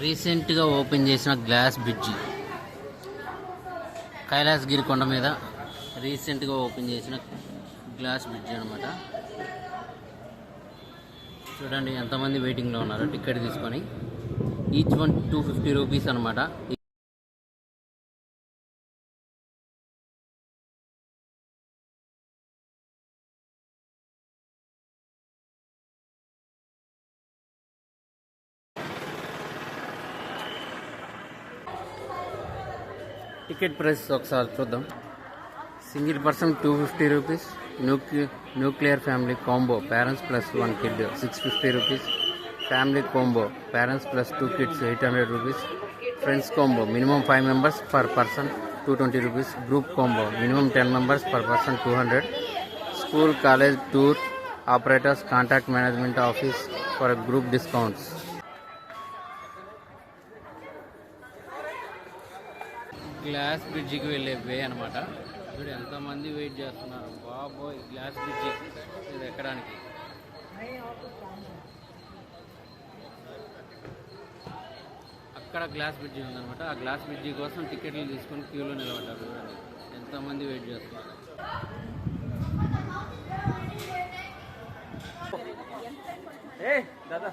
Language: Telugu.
రీసెంట్గా ఓపెన్ చేసిన గ్లాస్ బ్రిడ్జి కైలాసగిరి కొండ మీద రీసెంట్గా ఓపెన్ చేసిన గ్లాస్ బ్రిడ్జి అనమాట. చూడండి ఎంతమంది వెయిటింగ్లో ఉన్నారు టికెట్ తీసుకొని. ఈచ్ వన్ 250 రూపీస్ అనమాట. టికెట్ ప్రైస్ ఒకసారి చూద్దాం. Single person 250 rupees. Nuclear family combo parents plus 1 kid 650 rupees. Family combo parents plus 2 kids 800 rupees. Friends combo minimum 5 members per person 220 rupees. Group combo minimum 10 members per person 200. School college tour operators contact management office for group discounts. Glass బ్రిడ్జికి వెళ్ళే వే అనమాట. ఇప్పుడు ఎంతమంది వెయిట్ చేస్తున్నారు బాబోయ్ గ్లాస్ బ్రిడ్జి ఇది ఎక్కడానికి. అక్కడ గ్లాస్ బ్రిడ్జి ఉందనమాట. ఆ గ్లాస్ బ్రిడ్జి కోసం టికెట్లు తీసుకొని క్యూలో నిలబడ్డారు. చూడండి ఎంతమంది వెయిట్ చేస్తున్నారు. దాదా